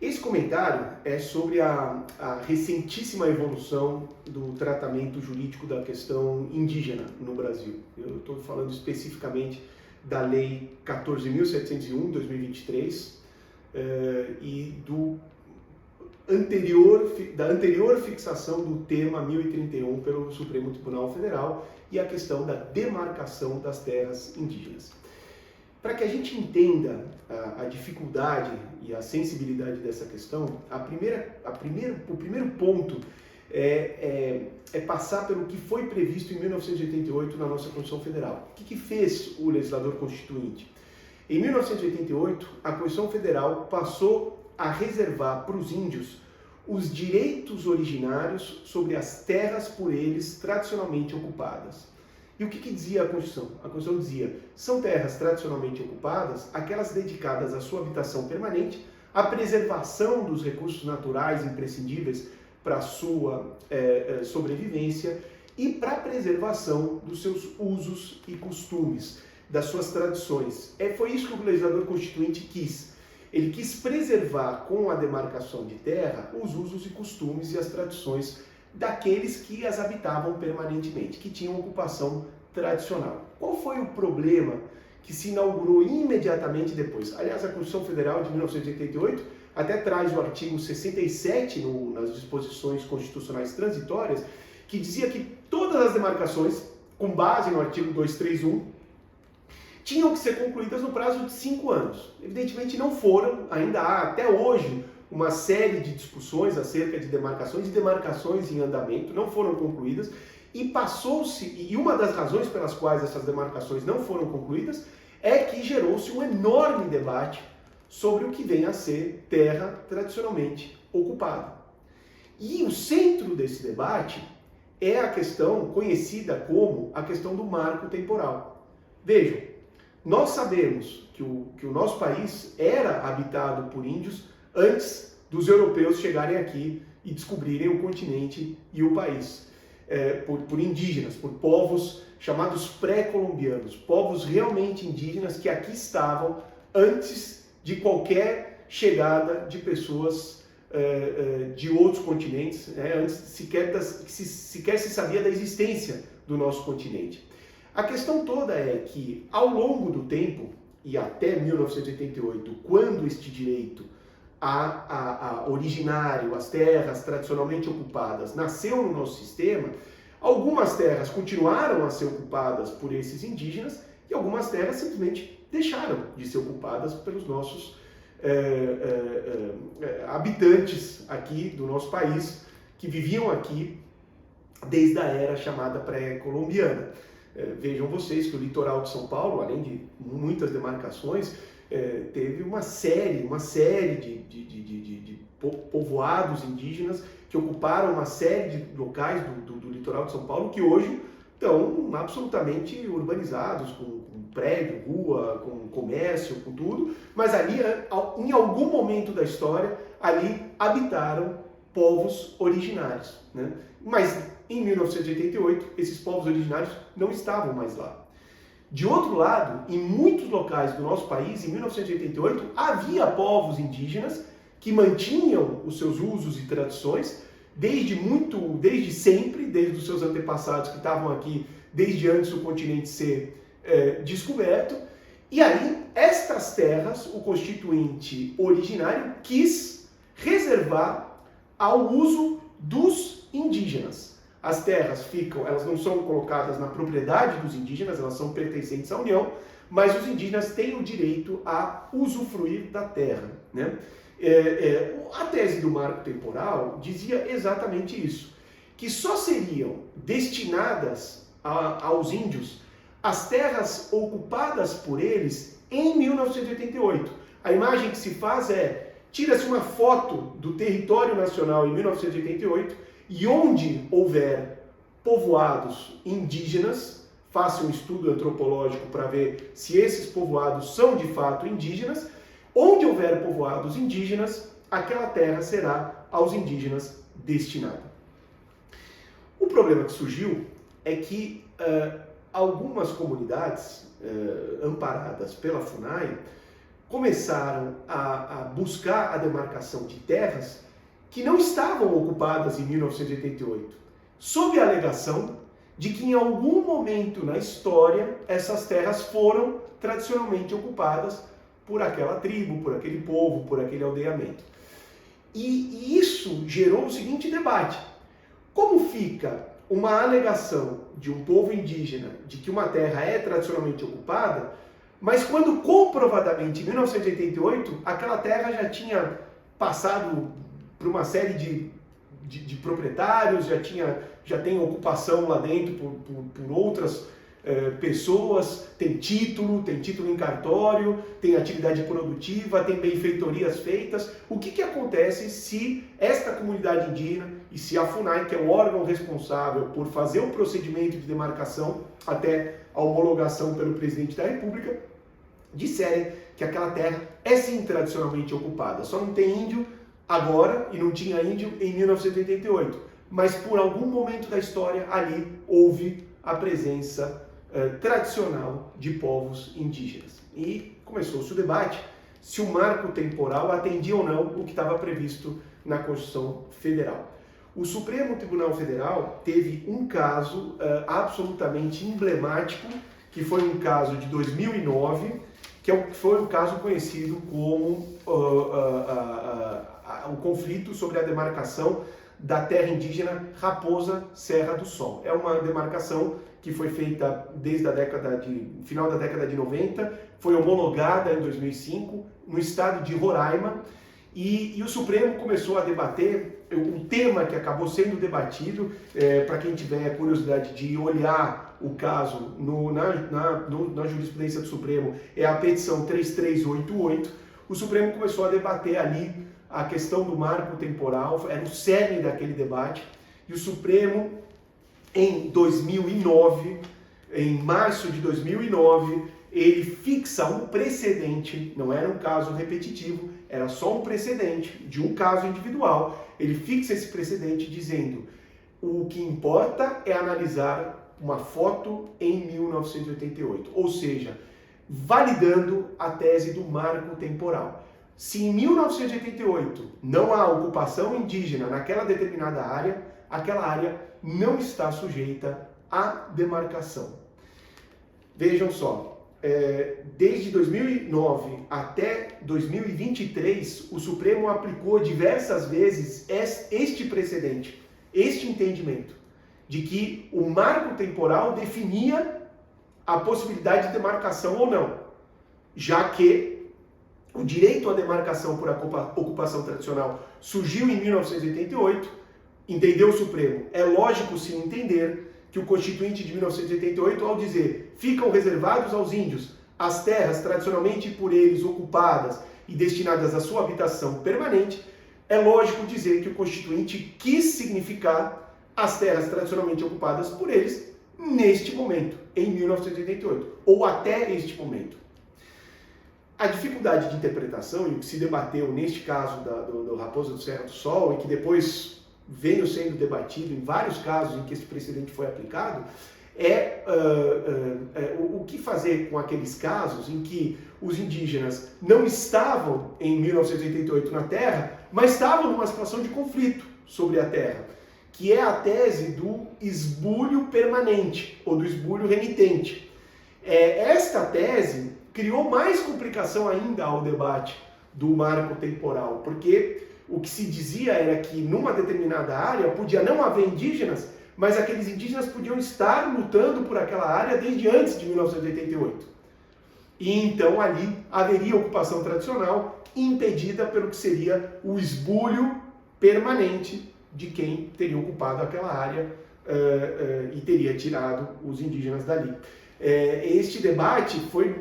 Esse comentário é sobre a recentíssima evolução do tratamento jurídico da questão indígena no Brasil. Eu estou falando especificamente da Lei 14.701, 2023, e da anterior fixação do tema 1031 pelo Supremo Tribunal Federal e a questão da demarcação das terras indígenas. Para que a gente entenda a dificuldade e a sensibilidade dessa questão, o primeiro ponto é passar pelo que foi previsto em 1988 na nossa Constituição Federal. O que fez o legislador constituinte? Em 1988, a Constituição Federal passou a reservar para os índios os direitos originários sobre as terras por eles tradicionalmente ocupadas. E o que dizia a Constituição? A Constituição dizia: são terras tradicionalmente ocupadas, aquelas dedicadas à sua habitação permanente, à preservação dos recursos naturais imprescindíveis para a sua sobrevivência e para a preservação dos seus usos e costumes, das suas tradições. Foi isso que o legislador constituinte quis. Ele quis preservar, com a demarcação de terra, os usos e costumes e as tradições daqueles que as habitavam permanentemente, que tinham ocupação tradicional. Qual foi o problema que se inaugurou imediatamente depois? Aliás, a Constituição Federal de 1988 até traz o artigo 67 nas disposições constitucionais transitórias, que dizia que todas as demarcações, com base no artigo 231, tinham que ser concluídas no prazo de 5 anos. Evidentemente não foram, ainda há até hoje uma série de discussões acerca de demarcações e demarcações em andamento, não foram concluídas, e e uma das razões pelas quais essas demarcações não foram concluídas é que gerou-se um enorme debate sobre o que vem a ser terra tradicionalmente ocupada. E o centro desse debate é a questão conhecida como a questão do marco temporal. Vejam, nós sabemos que o nosso país era habitado por índios antes dos europeus chegarem aqui e descobrirem o continente e o país, por indígenas, por povos chamados pré-colombianos, povos realmente indígenas que aqui estavam antes de qualquer chegada de pessoas de outros continentes, antes sequer se sabia da existência do nosso continente. A questão toda é que, ao longo do tempo, e até 1988, quando este direito originário, as terras tradicionalmente ocupadas, nasceu no nosso sistema, algumas terras continuaram a ser ocupadas por esses indígenas e algumas terras simplesmente deixaram de ser ocupadas pelos nossos habitantes aqui do nosso país, que viviam aqui desde a era chamada pré-colombiana. Vejam vocês que o litoral de São Paulo, além de muitas demarcações, teve uma série de povoados indígenas que ocuparam uma série de locais do litoral de São Paulo que hoje estão absolutamente urbanizados, com prédio, rua, com comércio, com tudo, mas ali, em algum momento da história, ali habitaram povos originários, né? Mas em 1988, esses povos originários não estavam mais lá. De outro lado, em muitos locais do nosso país, em 1988, havia povos indígenas que mantinham os seus usos e tradições desde sempre, desde os seus antepassados que estavam aqui desde antes do continente ser descoberto. E aí, estas terras, o constituinte originário quis reservar ao uso dos indígenas. As terras elas não são colocadas na propriedade dos indígenas, elas são pertencentes à União, mas os indígenas têm o direito a usufruir da terra, né? A tese do marco temporal dizia exatamente isso, que só seriam destinadas aos índios as terras ocupadas por eles em 1988. A imagem que se faz tira-se uma foto do território nacional em 1988 e onde houver povoados indígenas, faça um estudo antropológico para ver se esses povoados são de fato indígenas. Onde houver povoados indígenas, aquela terra será aos indígenas destinada. O problema que surgiu é que algumas comunidades amparadas pela FUNAI começaram a buscar a demarcação de terras que não estavam ocupadas em 1988, sob a alegação de que em algum momento na história essas terras foram tradicionalmente ocupadas por aquela tribo, por aquele povo, por aquele aldeamento. E isso gerou o seguinte debate: como fica uma alegação de um povo indígena de que uma terra é tradicionalmente ocupada, mas quando comprovadamente em 1988 aquela terra já tinha passado por uma série de proprietários, já tem ocupação lá dentro por outras pessoas, tem título em cartório, tem atividade produtiva, tem benfeitorias feitas. O que acontece se esta comunidade indígena e se a FUNAI, que é o órgão responsável por fazer o procedimento de demarcação até a homologação pelo presidente da República, disserem que aquela terra é sim tradicionalmente ocupada, só não tem índio agora e não tinha índio em 1988, mas por algum momento da história ali houve a presença tradicional de povos indígenas. E começou-se o debate se o marco temporal atendia ou não o que estava previsto na Constituição Federal. O Supremo Tribunal Federal teve um caso absolutamente emblemático, que foi um caso de 2009, que foi um caso conhecido como o conflito sobre a demarcação da terra indígena Raposa Serra do Sol. É uma demarcação que foi feita desde final da década de 90, foi homologada em 2005 no estado de Roraima, e o Supremo começou a debater um tema que acabou sendo debatido, para quem tiver curiosidade de olhar o caso na jurisprudência do Supremo, é a petição 3388. O Supremo começou a debater ali a questão do marco temporal, era o cerne daquele debate, e o Supremo, em 2009, em março de 2009, ele fixa um precedente, não era um caso repetitivo, era só um precedente de um caso individual. Ele fixa esse precedente dizendo: o que importa é analisar uma foto em 1988, ou seja, validando a tese do marco temporal. Se em 1988 não há ocupação indígena naquela determinada área, aquela área não está sujeita à demarcação. Vejam só, desde 2009 até 2023, o Supremo aplicou diversas vezes este precedente, este entendimento, de que o marco temporal definia a possibilidade de demarcação ou não, já que o direito à demarcação por ocupação tradicional surgiu em 1988, entendeu o Supremo. É lógico sim entender que o Constituinte de 1988, ao dizer ficam reservados aos índios as terras tradicionalmente por eles ocupadas e destinadas à sua habitação permanente, é lógico dizer que o Constituinte quis significar as terras tradicionalmente ocupadas por eles neste momento, em 1988, ou até este momento. A dificuldade de interpretação, e o que se debateu neste caso do Raposa Serra do Sol, e que depois veio sendo debatido em vários casos em que esse precedente foi aplicado, o que fazer com aqueles casos em que os indígenas não estavam em 1988 na terra, mas estavam numa situação de conflito sobre a terra, que é a tese do esbulho permanente, ou do esbulho remitente. Esta tese criou mais complicação ainda ao debate do marco temporal, porque o que se dizia era que numa determinada área podia não haver indígenas, mas aqueles indígenas podiam estar lutando por aquela área desde antes de 1988. E então ali haveria ocupação tradicional impedida pelo que seria o esbulho permanente de quem teria ocupado aquela área e teria tirado os indígenas dali. Este debate foi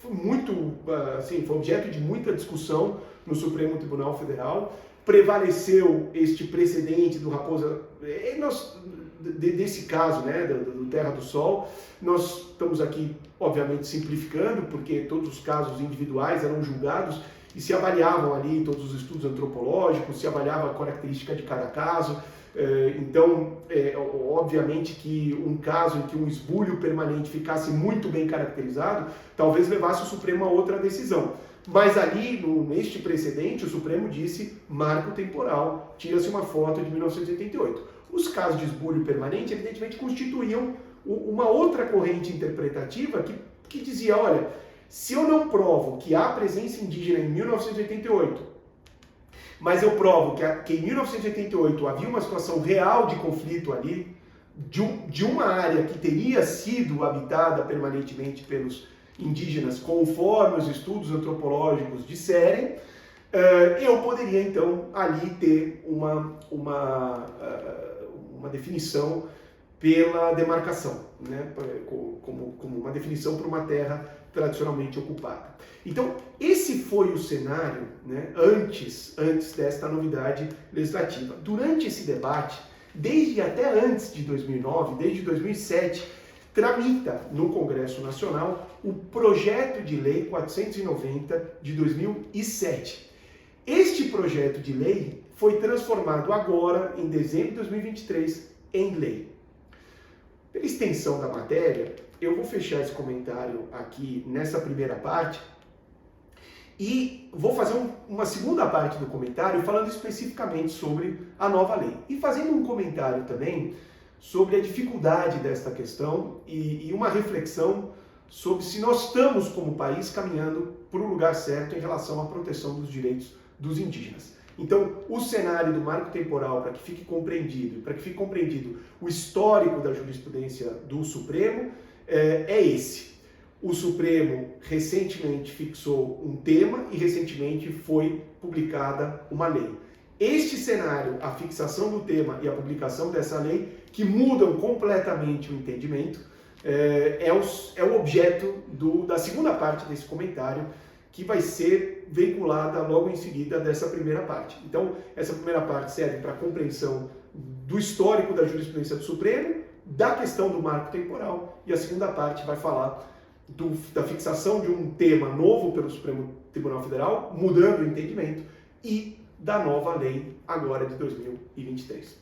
muito, assim, foi objeto de muita discussão no Supremo Tribunal Federal. Prevaleceu este precedente do Raposa, desse caso, né, do Terra do Sol. Nós estamos aqui, obviamente, simplificando, porque todos os casos individuais eram julgados e se avaliavam ali todos os estudos antropológicos, se avaliava a característica de cada caso. Então, obviamente que um caso em que um esbulho permanente ficasse muito bem caracterizado, talvez levasse o Supremo a outra decisão. Mas ali, neste precedente, o Supremo disse marco temporal, tira-se uma foto de 1988. Os casos de esbulho permanente, evidentemente, constituíam uma outra corrente interpretativa que dizia, olha, se eu não provo que há presença indígena em 1988, mas eu provo que em 1988 havia uma situação real de conflito ali, de uma área que teria sido habitada permanentemente pelos indígenas, conforme os estudos antropológicos disserem, eu poderia então ali ter uma definição pela demarcação, né? como uma definição para uma terra tradicionalmente ocupada. Então, esse foi o cenário, né, antes desta novidade legislativa. Durante esse debate, desde até antes de 2009, desde 2007, tramita no Congresso Nacional o projeto de lei 490 de 2007. Este projeto de lei foi transformado agora, em dezembro de 2023, em lei. Pela extensão da matéria, eu vou fechar esse comentário aqui nessa primeira parte e vou fazer uma segunda parte do comentário falando especificamente sobre a nova lei. E fazendo um comentário também sobre a dificuldade desta questão e uma reflexão sobre se nós estamos, como país, caminhando para o lugar certo em relação à proteção dos direitos dos indígenas. Então, o cenário do marco temporal, para que fique compreendido o histórico da jurisprudência do Supremo, é esse. O Supremo recentemente fixou um tema e recentemente foi publicada uma lei. Este cenário, a fixação do tema e a publicação dessa lei, que mudam completamente o entendimento, é o objeto da segunda parte desse comentário, que vai ser veiculada logo em seguida dessa primeira parte. Então, essa primeira parte serve para a compreensão do histórico da jurisprudência do Supremo, da questão do marco temporal, e a segunda parte vai falar da fixação de um tema novo pelo Supremo Tribunal Federal, mudando o entendimento, e da nova lei agora de 2023.